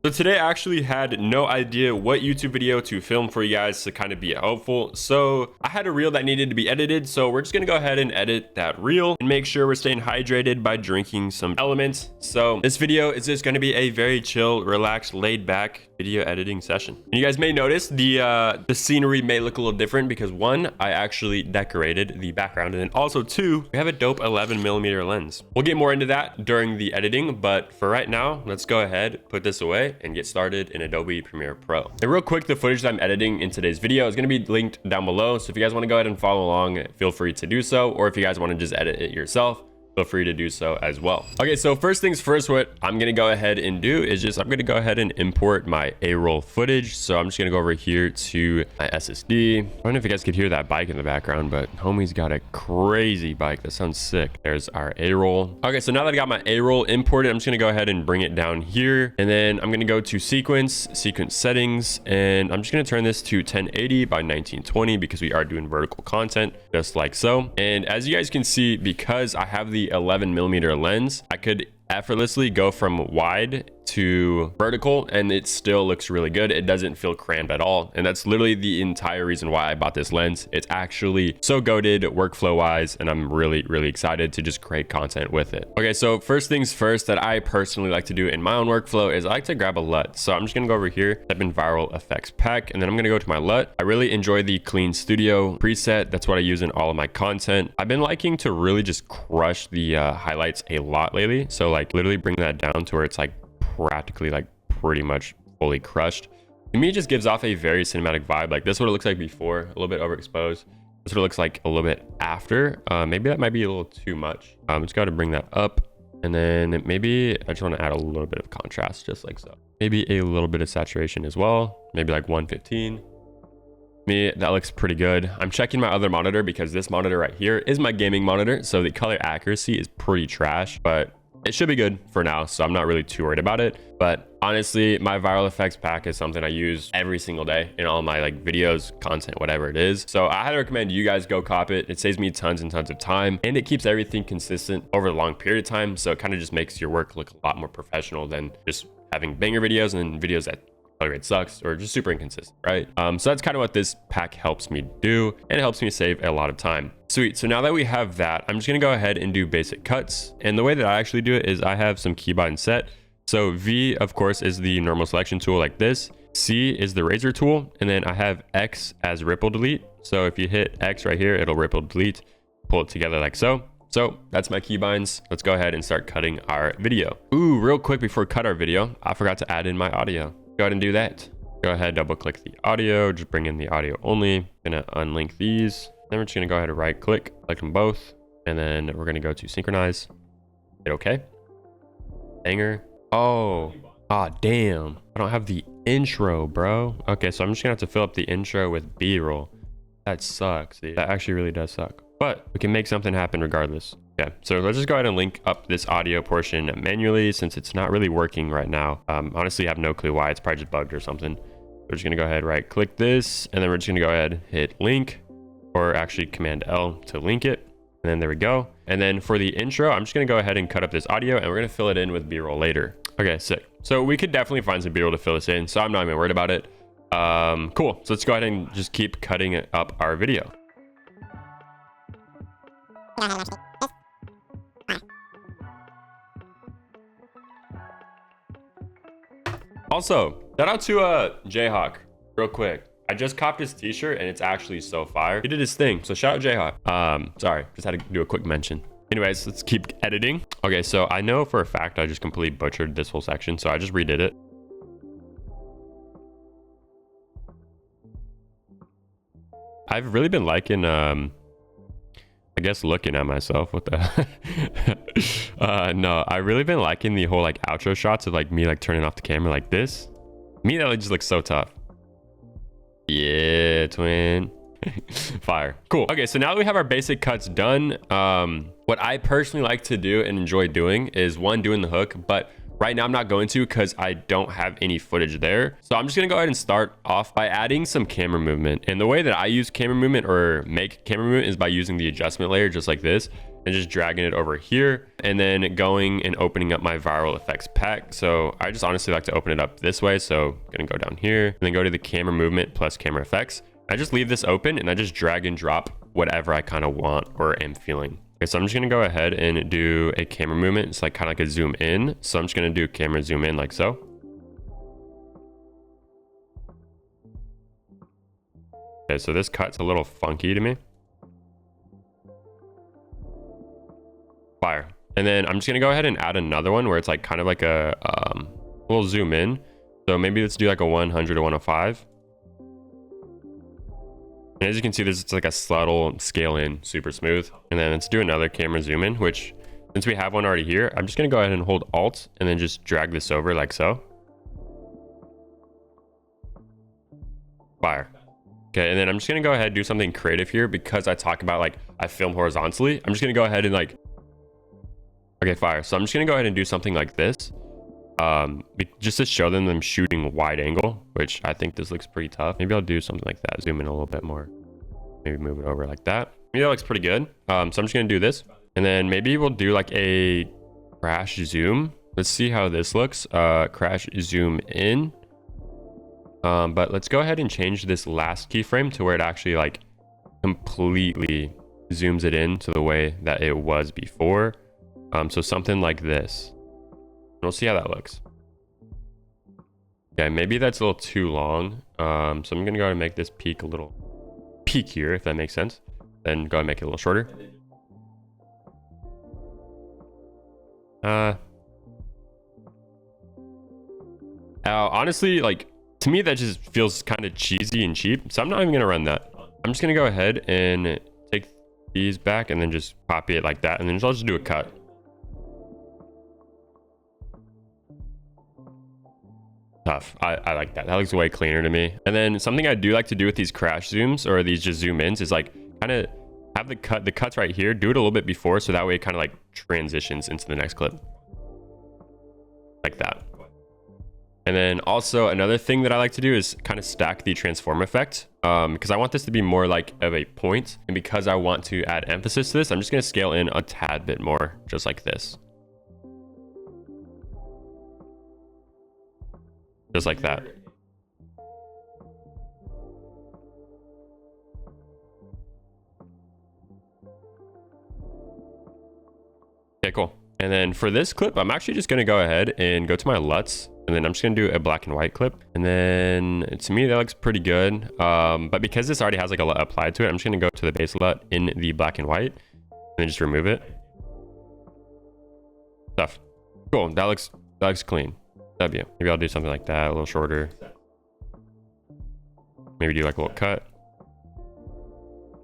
So today I actually had no idea what YouTube video to film for you guys to kind of be helpful. So I had a reel that needed to be edited. So we're just going to go ahead and edit that reel and make sure we're staying hydrated by drinking some elements. So this video is just going to be a very chill, relaxed, laid back video editing session. And you guys may notice the scenery may look a little different because one, I actually decorated the background, and then also two, we have a dope 11mm lens. We'll get more into that during the editing, but for right now, let's go ahead, put this away and get started in Adobe Premiere Pro. And real quick, the footage that I'm editing in today's video is going to be linked down below. So if you guys want to go ahead and follow along, feel free to do so. Or if you guys want to just edit it yourself, feel free to do so as well. Okay, so first things first, what I'm gonna go ahead and do is I'm gonna go ahead and import my A-roll footage. So I'm just gonna go over here to my SSD. I don't know if you guys could hear that bike in the background, but homie's got a crazy bike. That sounds sick. There's our A-roll. Okay, so now that I got my A-roll imported, I'm just gonna go ahead and bring it down here. And then I'm gonna go to sequence settings, and I'm just gonna turn this to 1080 by 1920 because we are doing vertical content, just like so. And as you guys can see, because I have the 11mm lens, I could effortlessly go from wide to vertical and it still looks really good. It doesn't feel cramped at all. And that's literally the entire reason why I bought this lens. It's actually so goated workflow wise, and I'm really excited to just create content with it. Okay, so first things first that I personally like to do in my own workflow is I like to grab a LUT. So I'm just gonna go over here, type in Viral Effects Pack, and then I'm gonna go to my LUT. I really enjoy the Clean Studio preset. That's what I use in all of my content. I've been liking to really just crush the highlights a lot lately. So like literally bring that down to where it's like practically like pretty much fully crushed. To me, it just gives off a very cinematic vibe. Like this is what it looks like before, a little bit overexposed. This is what it looks like a little bit after. Maybe that might be a little too much. Just got to bring that up, and then maybe I just want to add a little bit of contrast, just like so. Maybe a little bit of saturation as well, maybe like 115. Me, that looks pretty good. I'm checking my other monitor because this monitor right here is my gaming monitor, so the color accuracy is pretty trash, but it should be good for now, so I'm not really too worried about it. But honestly, my Viral Effects Pack is something I use every single day in all my like videos, content, whatever it is. So I highly recommend you guys go cop it. It saves me tons and tons of time, and it keeps everything consistent over a long period of time. So it kind of just makes your work look a lot more professional than just having banger videos and videos that color rate sucks or just super inconsistent, right? So that's kind of what this pack helps me do, and it helps me save a lot of time. Sweet. So now that we have that, I'm just going to go ahead and do basic cuts. And the way that I actually do it is I have some keybinds set. So V, of course, is the normal selection tool like this. C is the razor tool. And then I have X as ripple delete. So if you hit X right here, it'll ripple delete, pull it together like so. So that's my keybinds. Let's go ahead and start cutting our video. Ooh, real quick before we cut our video, I forgot to add in my audio. Go ahead and do that. Go ahead, double click the audio, just bring in the audio only. Gonna unlink these. Then we're just gonna go ahead and right click, select them both. And then we're gonna go to synchronize. Hit okay. Banger. Oh, damn. I don't have the intro, bro. Okay, so I'm just gonna have to fill up the intro with B-roll. That sucks, dude. That actually really does suck. But we can make something happen regardless. Okay, so let's just go ahead and link up this audio portion manually since it's not really working right now. Honestly, I have no clue why. It's probably just bugged or something. We're just gonna go ahead, right click this, and then we're just gonna go ahead, hit link, or actually Command L to link it. And then there we go. And then for the intro, I'm just gonna go ahead and cut up this audio, and we're gonna fill it in with B-roll later. Okay, sick. So we could definitely find some B-roll to fill this in, so I'm not even worried about it. Cool, so let's go ahead and just keep cutting up our video. Also, shout out to Jayhawk real quick. I just copped his t-shirt and it's actually so fire. He did his thing, so shout out Jayhawk. Sorry, just had to do a quick mention. Anyways, let's keep editing. Okay, so I know for a fact I just completely butchered this whole section, so I just redid it. I've really been liking I guess looking at myself. What the no, I really been liking the whole like outro shots of like me like turning off the camera like this. Me, that just looks so tough. Yeah, twin. Fire. Cool. Okay, so now that we have our basic cuts done, what I personally like to do and enjoy doing is one, doing the hook, but right now I'm not going to because I don't have any footage there. So I'm just gonna go ahead and start off by adding some camera movement. And the way that I use camera movement or make camera movement is by using the adjustment layer just like this. and just dragging it over here, and then going and opening up my viral effects pack. So I just honestly like to open it up this way. So I'm gonna go down here and then go to the camera movement plus camera effects. I just leave this open and I just drag and drop whatever I kind of want or am feeling. Okay, so I'm just gonna go ahead and do a camera movement. It's like kind of like a zoom in. So I'm just gonna do camera zoom in like so. Okay, so this cut's a little funky to me. Fire. And then I'm just gonna go ahead and add another one where it's like kind of like a little zoom in. So maybe let's do like a 100 to 105. And as you can see, there's like a subtle scale in, super smooth. And then let's do another camera zoom in, which since we have one already here, I'm just gonna go ahead and hold Alt and then just drag this over like so. Fire. Okay, and then I'm just gonna go ahead and do something creative here because I talk about like I film horizontally. I'm just gonna go ahead and like, okay, fire. So I'm just gonna go ahead and do something like this, just to show them I'm shooting wide angle, which I think this looks pretty tough. Maybe I'll do something like that. Zoom in a little bit more. Maybe move it over like that. Maybe that looks pretty good. So I'm just gonna do this, and then maybe we'll do like a crash zoom. Let's see how this looks. Crash zoom in. But let's go ahead and change this last keyframe to where it actually like completely zooms it in to the way that it was before. So something like this. We'll see how that looks. Yeah, maybe that's a little too long. So I'm gonna go ahead and make this peak a little peakier, if that makes sense. Then go ahead and make it a little shorter. Honestly, like, to me, that just feels kind of cheesy and cheap. So I'm not even going to run that. I'm just going to go ahead and take these back and then just copy it like that. And then I'll just do a cut. Tough. I like that. That looks way cleaner to me. And then something I do like to do with these crash zooms or these just zoom ins is like kind of have the cuts right here. Do it a little bit before. So that way it kind of like transitions into the next clip. Like that. And then also another thing that I like to do is kind of stack the transform effect because I want this to be more like of a point. And because I want to add emphasis to this, I'm just going to scale in a tad bit more, just like this. Just like that. Okay, cool. And then for this clip, I'm actually just going to go ahead and go to my LUTs. And then I'm just going to do a black and white clip. And then to me, that looks pretty good. But because this already has like a LUT applied to it, I'm just going to go to the base LUT in the black and white and then just remove it. Stuff. Cool. That looks clean. W. Maybe I'll do something like that, a little shorter. Maybe do like a little cut.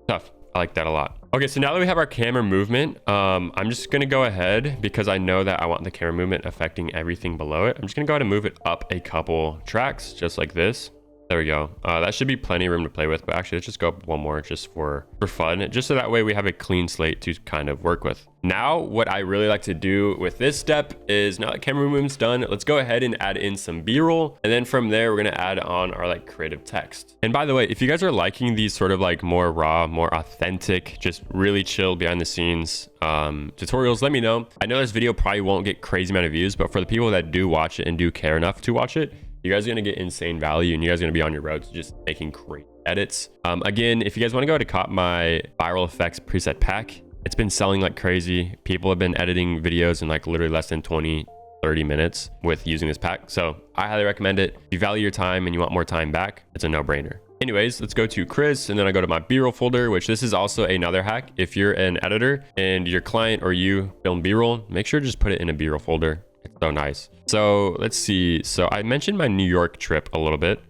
Tough. I like that a lot. Okay, so now that we have our camera movement, I'm just gonna go ahead because I know that I want the camera movement affecting everything below it. I'm just gonna go ahead and move it up a couple tracks, just like this. There we go. That should be plenty of room to play with, but actually let's just go up one more just for fun, just so that way we have a clean slate to kind of work with. Now, what I really like to do with this step is now that camera movement's done, let's go ahead and add in some B-roll. And then from there, we're gonna add on our like creative text. And by the way, if you guys are liking these sort of like more raw, more authentic, just really chill behind the scenes tutorials, let me know. I know this video probably won't get crazy amount of views, but for the people that do watch it and do care enough to watch it, you guys are going to get insane value and you guys are going to be on your road to just making great edits. Again, if you guys want to go to cop my viral effects preset pack, it's been selling like crazy. People have been editing videos in like literally less than 20, 30 minutes with using this pack. So I highly recommend it. If you value your time and you want more time back, it's a no-brainer. Anyways, let's go to Chris and then I go to my B-roll folder, which this is also another hack. If you're an editor and your client or you film B-roll, make sure to just put it in a B-roll folder. It's so nice. So let's see. So I mentioned my New York trip a little bit.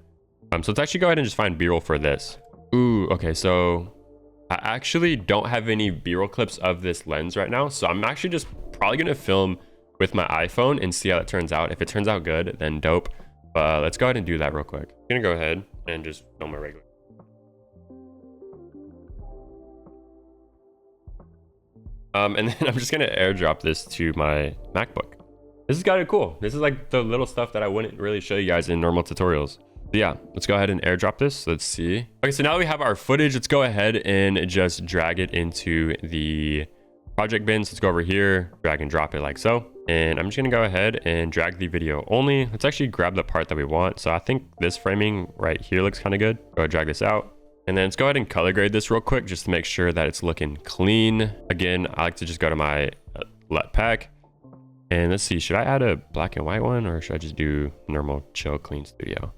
So let's actually go ahead and just find B-roll for this. Ooh, okay. So I actually don't have any B-roll clips of this lens right now. So I'm actually just probably going to film with my iPhone and see how it turns out. If it turns out good, then dope. But let's go ahead and do that real quick. I'm going to go ahead and just film my regular. And then I'm just going to airdrop this to my MacBook. This is kind of cool. This is like the little stuff that I wouldn't really show you guys in normal tutorials. But yeah, let's go ahead and airdrop this. Let's see. Okay, so now that we have our footage, let's go ahead and just drag it into the project bins. Let's go over here, drag and drop it like so. And I'm just gonna go ahead and drag the video only. Let's actually grab the part that we want. So I think this framing right here looks kind of good. Go ahead, drag this out. And then let's go ahead and color grade this real quick just to make sure that it's looking clean. Again, I like to just go to my LUT pack. And let's see, should I add a black and white one or should I just do normal chill clean studio?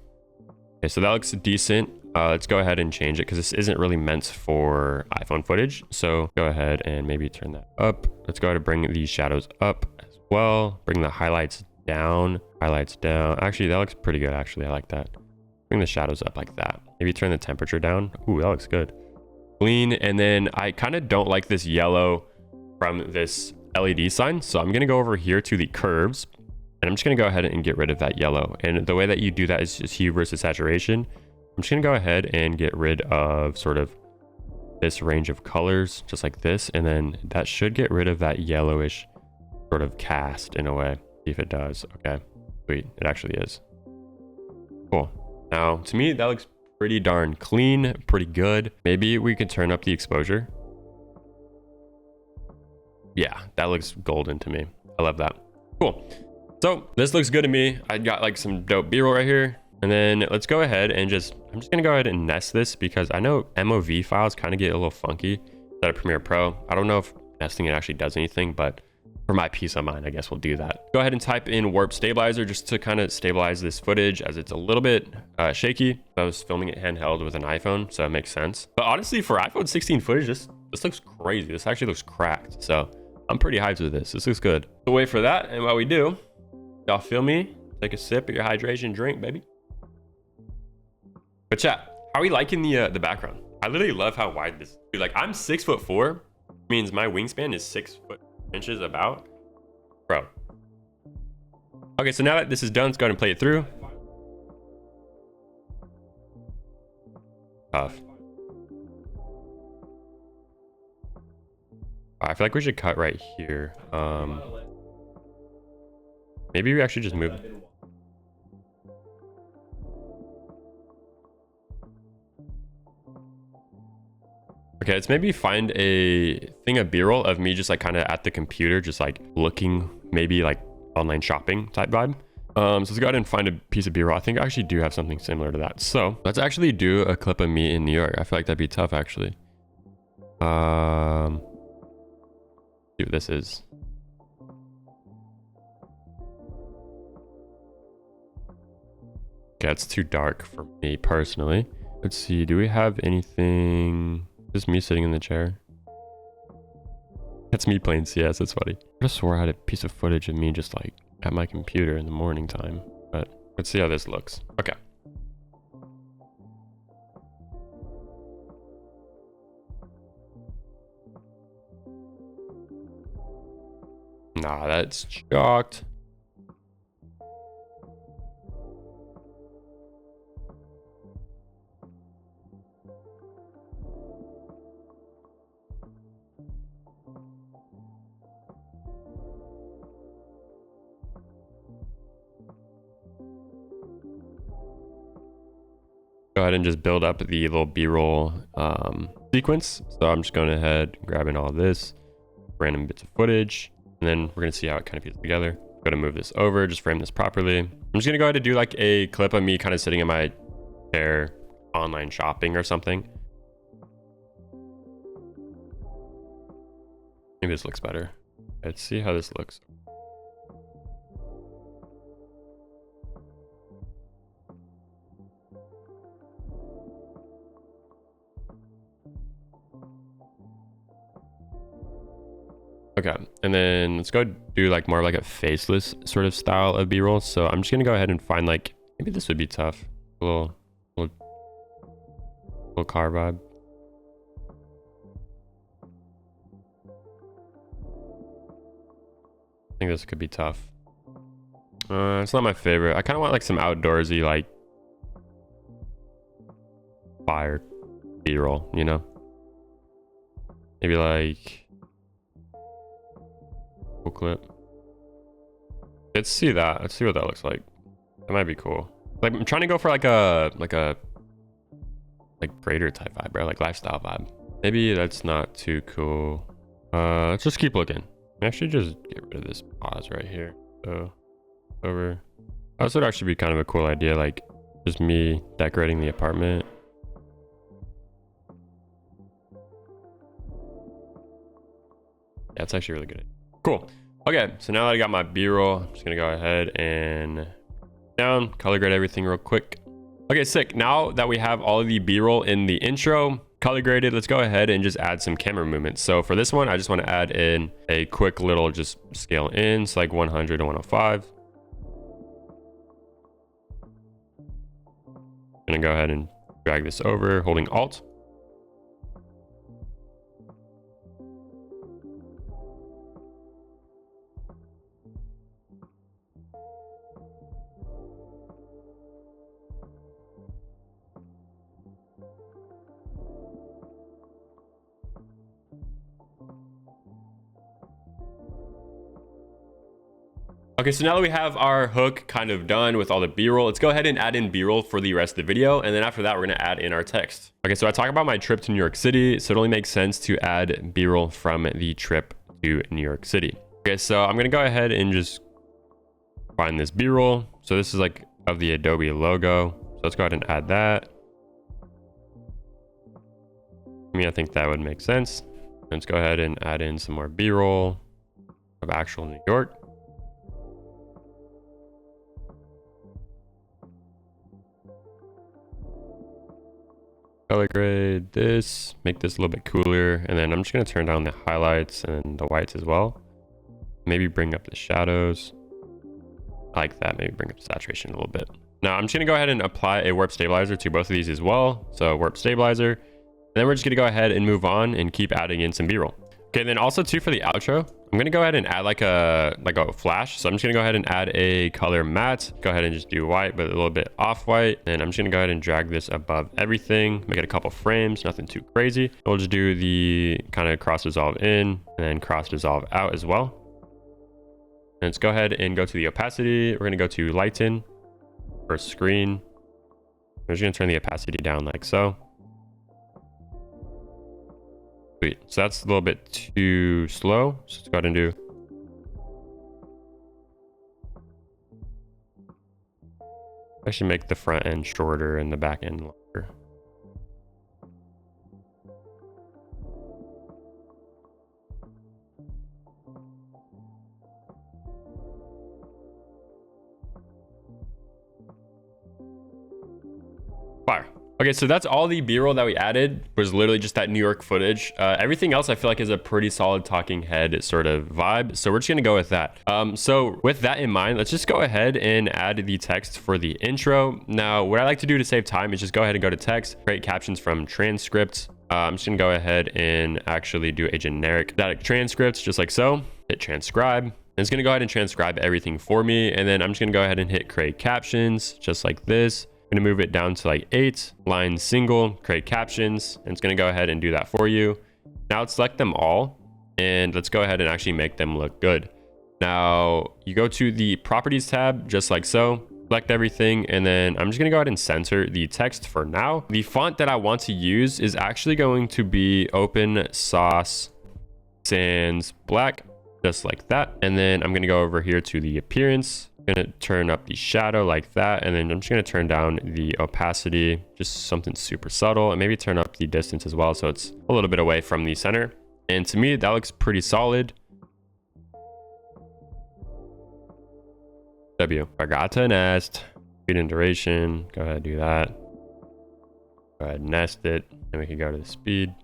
Okay, so that looks decent. Let's go ahead and change it because this isn't really meant for iPhone footage. So go ahead and maybe turn that up. Let's go ahead and bring these shadows up as well. Bring the highlights down. Actually, that looks pretty good. Actually, I like that. Bring the shadows up like that. Maybe turn the temperature down. Ooh, that looks good. Clean. And then I kind of don't like this yellow from this LED sign. So I'm going to go over here to the curves and I'm just going to go ahead and get rid of that yellow. And the way that you do that is just hue versus saturation. I'm just going to go ahead and get rid of sort of this range of colors, just like this. And then that should get rid of that yellowish sort of cast in a way. See if it does. Okay, sweet. It actually is. Cool. Now, to me, that looks pretty darn clean, pretty good. Maybe we could turn up the exposure. Yeah, that looks golden to me. I love that. Cool. So this looks good to me. I got like some dope B-roll right here. And then let's go ahead and I'm just gonna go ahead and nest this because I know MOV files kind of get a little funky out of Premiere Pro. I don't know if nesting it actually does anything, but for my peace of mind, I guess we'll do that. Go ahead and type in warp stabilizer just to kind of stabilize this footage as it's a little bit shaky. I was filming it handheld with an iPhone, so it makes sense. But honestly, for iPhone 16 footage, this looks crazy. This actually looks cracked. So I'm pretty hyped with this. This looks good. So wait for that. And while we do, y'all feel me? Take a sip of your hydration drink, baby. But chat, how are we liking the background? I literally love how wide this is. Dude, like I'm 6'4", means my wingspan is 6 inches about. Bro. Okay, so now that this is done, let's go ahead and play it through. Tough. I feel like we should cut right here. Maybe we actually just move. Okay, let's maybe find a thing of B-roll of me just like kind of at the computer, just like looking, maybe like online shopping type vibe. So let's go ahead and find a piece of B-roll. I think I actually do have something similar to that. So let's actually do a clip of me in New York. I feel like that'd be tough actually. See what this is. Okay, it's too dark for me personally. Let's see, do we have anything? Just me sitting in the chair. That's me playing CS. That's funny. I just swore I had a piece of footage of me just like at my computer in the morning time, but let's see how this looks. Okay. Nah, that's chalked. Go ahead and just build up the little B-roll sequence. So I'm just going ahead, grabbing all this, random bits of footage, and then we're going to see how it kind of fits together. Go to move this over, just frame this properly. I'm just going to go ahead and do like a clip of me kind of sitting in my chair, online shopping or something. Maybe this looks better. Let's see how this looks. Okay, and then let's go do like more of like a faceless sort of style of B-roll. So I'm just gonna go ahead and find like, maybe this would be tough. A little car vibe. I think this could be tough. It's not my favorite. I kind of want like some outdoorsy like fire B-roll, you know? Maybe like clip. Let's see that. Let's see what that looks like. That might be cool. Like I'm trying to go for like a greater type vibe, bro. Like lifestyle vibe. Maybe that's not too cool. Let's just keep looking. Actually, just get rid of this pause right here. So over. This would actually be kind of a cool idea, like just me decorating the apartment. Yeah, it's actually really good. Cool. Okay, so now that I got my B-roll, I'm just gonna go ahead and down, color grade everything real quick. Okay, sick. Now that we have all of the B-roll in the intro color graded, let's go ahead and just add some camera movements. So for this one, I just want to add in a quick little just scale in, so like 100 to 105. I'm gonna go ahead and drag this over, holding Alt. Okay, so now that we have our hook kind of done with all the B-roll, let's go ahead and add in B-roll for the rest of the video. And then after that, we're gonna add in our text. Okay, so I talk about my trip to New York City, so it only makes sense to add B-roll from the trip to New York City. Okay, so I'm gonna go ahead and just find this B-roll. So this is like of the Adobe logo. So let's go ahead and add that. I think that would make sense. Let's go ahead and add in some more B-roll of actual New York. Color grade this, make this a little bit cooler, and then I'm just going to turn down the highlights and the whites as well. Maybe bring up the shadows. I like that. Maybe bring up the saturation a little bit. Now I'm just going to go ahead and apply a warp stabilizer to both of these as well. So warp stabilizer, and then we're just going to go ahead and move on and keep adding in some B-roll. Okay, then also too for the outro, I'm gonna go ahead and add like a flash. So I'm just gonna go ahead and add a color matte. Go ahead and just do white, but a little bit off white. And I'm just gonna go ahead and drag this above everything. Make it a couple frames, nothing too crazy. We'll just do the kind of cross dissolve in and then cross dissolve out as well. And let's go ahead and go to the opacity. We're gonna go to lighten for screen. I'm just gonna turn the opacity down like so. Sweet. So that's a little bit too slow. So let's go ahead and do. Actually make the front end shorter and the back end longer. Fire. Okay, so that's all the B-roll that we added was literally just that New York footage. Everything else I feel like is a pretty solid talking head sort of vibe. So we're just gonna go with that. So with that in mind, let's just go ahead and add the text for the intro. Now, what I like to do to save time is just go ahead and go to text, create captions from transcripts. I'm just gonna go ahead and actually do a generic static transcript, just like so. Hit transcribe. And it's gonna go ahead and transcribe everything for me. And then I'm just gonna go ahead and hit create captions, just like this. I'm gonna move it down to like 8 line single, create captions, and it's gonna go ahead and do that for you. Now let's select them all and let's go ahead and actually make them look good. Now you go to the properties tab, just like so, select everything, and then I'm just gonna go ahead and censor the text for now. The font that I want to use is actually going to be Open Sauce Sans Black, just like that. And then I'm gonna go over here to the appearance. Gonna turn up the shadow like that, and then I'm just gonna turn down the opacity, just something super subtle, and maybe turn up the distance as well so it's a little bit away from the center. And to me that looks pretty solid. Forgot to nest, speed and duration, go ahead and do that. Go ahead and nest it, and we can go to the speed.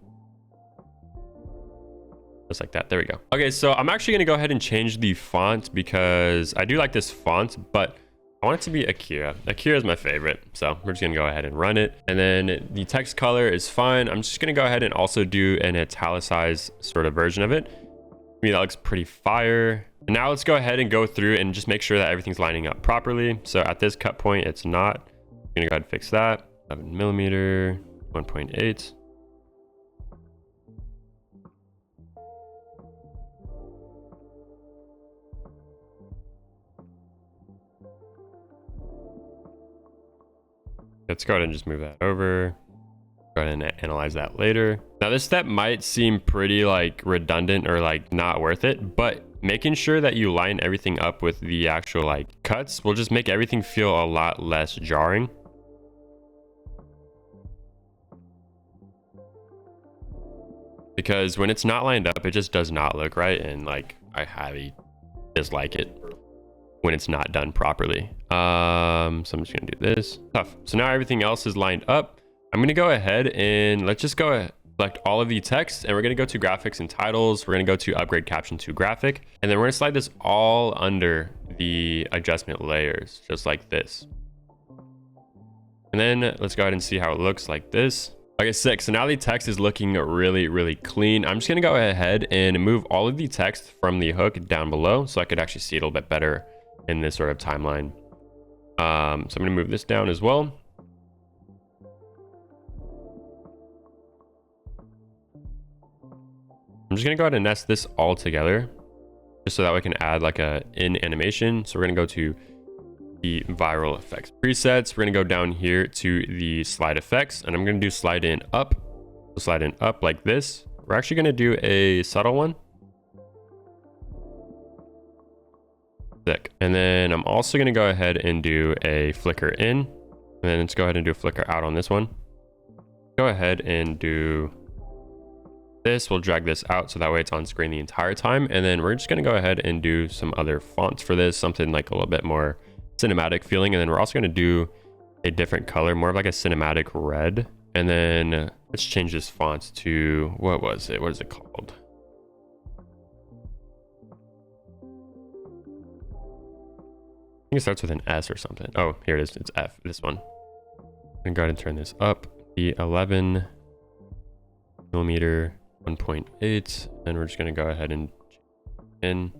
Just like that. There we go. Okay, so I'm actually gonna go ahead and change the font because I do like this font, but I want it to be Akira. Akira is my favorite, so we're just gonna go ahead and run it. And then the text color is fine. I'm just gonna go ahead and also do an italicized sort of version of it. I mean, that looks pretty fire. And now let's go ahead and go through and just make sure that everything's lining up properly. So at this cut point, it's not. I'm gonna go ahead and fix that. 11mm, 1.8. Let's go ahead and just move that over. Go ahead and analyze that later. Now this step might seem pretty like redundant or like not worth it, but making sure that you line everything up with the actual like cuts will just make everything feel a lot less jarring. Because when it's not lined up, it just does not look right, and like I highly dislike it when it's not done properly. So I'm just gonna do this. Tough. So now everything else is lined up. I'm gonna go ahead and let's just go select all of the text, and we're gonna go to graphics and titles. We're gonna go to upgrade caption to graphic, and then we're gonna slide this all under the adjustment layers, just like this. And then let's go ahead and see how it looks like this. Okay, sick. So now the text is looking really, really clean. I'm just gonna go ahead and move all of the text from the hook down below so I could actually see it a little bit better in this sort of timeline. So I'm gonna move this down as well. I'm just gonna go ahead and nest this all together just so that we can add like a in animation. So we're gonna go to the viral effects presets. We're gonna go down here to the slide effects, and I'm gonna do slide in up. So slide in up like this. We're actually gonna do a subtle one. Sick. And then I'm also gonna go ahead and do a flicker in, and then let's go ahead and do a flicker out on this one. Go ahead and do this. We'll drag this out so that way it's on screen the entire time. And then we're just gonna go ahead and do some other fonts for this, something like a little bit more cinematic feeling. And then we're also going to do a different color, more of like a cinematic red. And then let's change this font to, what was it? What is it called? I think it starts with an S or something. Oh, here it is. It's F, this one. I'm going to go ahead and turn this up. The 11 millimeter 1.8. And we're just going to go ahead and in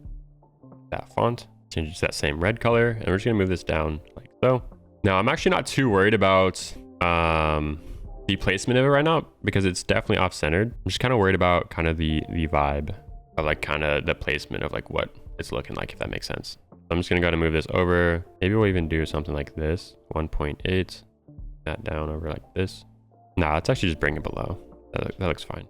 that font. Change it to that same red color, and we're just gonna move this down like so. Now I'm actually not too worried about the placement of it right now because it's definitely off-centered. I'm just kind of worried about kind of the vibe of like kind of the placement of like what it's looking like, if that makes sense. So I'm just gonna go ahead and move this over. Maybe we'll even do something like this, 1.8, that down over like this. Nah, let's actually just bring it below. That looks fine.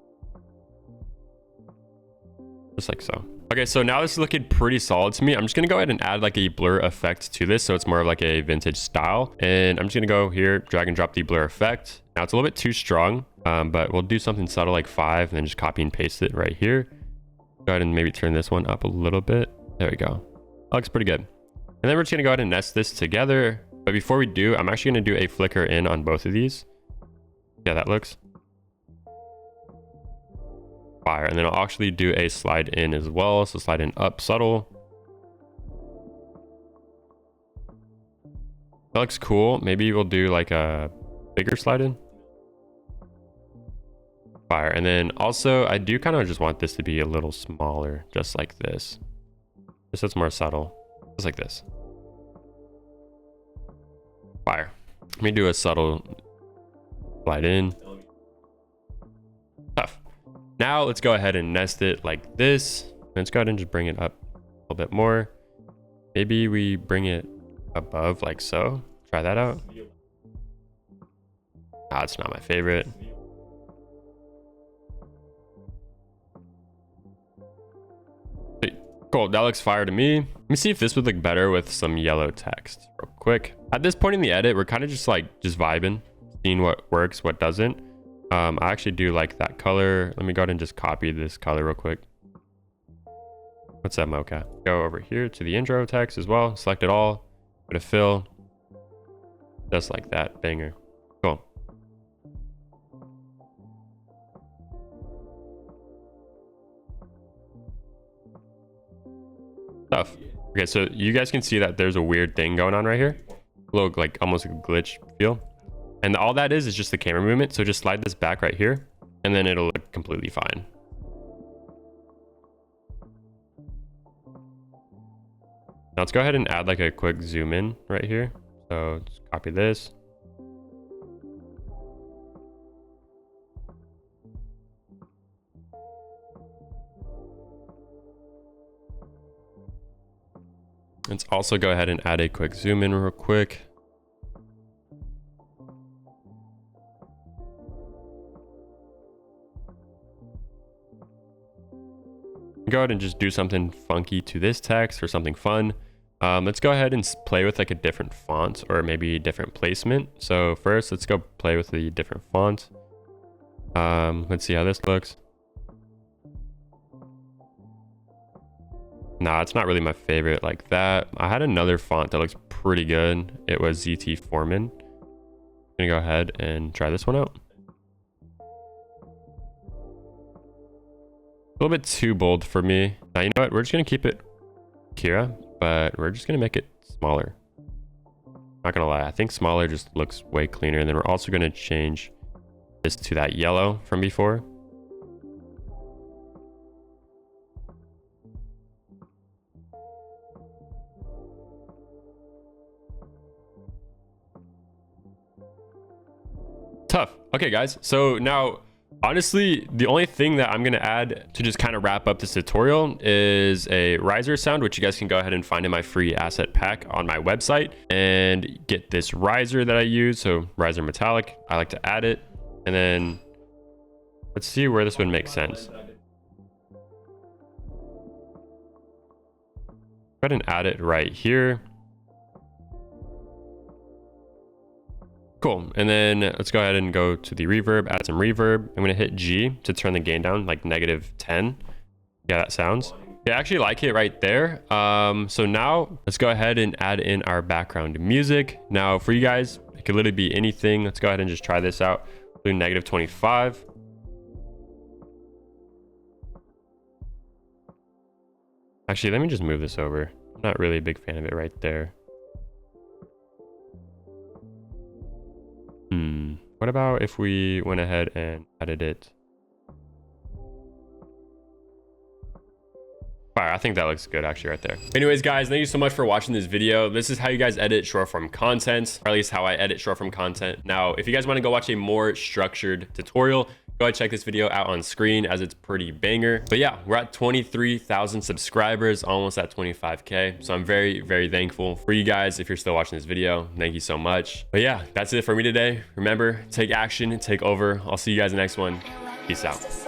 Just like so. Okay, so now this is looking pretty solid to me. I'm just gonna go ahead and add like a blur effect to this, so it's more of like a vintage style. And I'm just gonna go here, drag and drop the blur effect. Now it's a little bit too strong, but we'll do something subtle like 5, and then just copy and paste it right here. Go ahead and maybe turn this one up a little bit. There we go. That looks pretty good. And then we're just gonna go ahead and nest this together. But before we do, I'm actually gonna do a flicker in on both of these. Yeah, that looks fire. And then I'll actually do a slide in as well. So slide in up subtle. That looks cool. Maybe we'll do like a bigger slide in. Fire. And then also I do kind of just want this to be a little smaller, just like this. Just so it's more subtle, just like this. Fire. Let me do a subtle slide in. Tough. Now let's go ahead and nest it like this. Let's go ahead and just bring it up a little bit more. Maybe we bring it above like so. Try that out. Ah, it's not my favorite. Cool, that looks fire to me. Let me see if this would look better with some yellow text real quick. At this point in the edit, we're kind of just vibing, seeing what works, what doesn't. I actually do like that color. Let me go ahead and just copy this color real quick. What's that mocha? Go over here to the intro text as well. Select it all. Go to fill. Just like that. Banger. Cool. Stuff. Okay, so you guys can see that there's a weird thing going on right here. A little like almost a glitch feel. And all that is just the camera movement. So just slide this back right here, and then it'll look completely fine. Now let's go ahead and add like a quick zoom in right here. So just copy this. Let's also go ahead and add a quick zoom in real quick. go ahead and just do something funky to this text or something fun. Let's go ahead and play with like a different font or maybe different placement. So first, let's go play with the different font. Let's see how this looks. Nah, it's not really my favorite like that. I had another font that looks pretty good. It was ZT Foreman. I'm gonna go ahead and try this one out. A little bit too bold for me. Now, you know what? We're just gonna keep it Kira, but we're just gonna make it smaller. Not gonna lie, I think smaller just looks way cleaner. And then we're also gonna change this to that yellow from before. Tough. Okay, guys. So now, honestly, the only thing that I'm going to add to just kind of wrap up this tutorial is a riser sound, which you guys can go ahead and find in my free asset pack on my website and get this riser that I use. So riser metallic, I like to add it. And then let's see where this would make sense. Go ahead and add it right here. Cool. And then let's go ahead and go to the reverb, add some reverb. I'm going to hit G to turn the gain down like -10. Yeah, that sounds. I actually like it right there. So now let's go ahead and add in our background music. Now for you guys, it could literally be anything. Let's go ahead and just try this out. Do -25. Actually, let me just move this over. I'm not really a big fan of it right there. What about if we went ahead and added it? Fire, I think that looks good actually right there. Anyways, guys, thank you so much for watching this video. This is how you guys edit short form content, or at least how I edit short form content. Now, if you guys want to go watch a more structured tutorial, go ahead and check this video out on screen as it's pretty banger. But yeah, we're at 23,000 subscribers, almost at 25K. So I'm very, very thankful for you guys. If you're still watching this video, thank you so much. But yeah, that's it for me today. Remember, take action, take over. I'll see you guys in the next one. Peace out.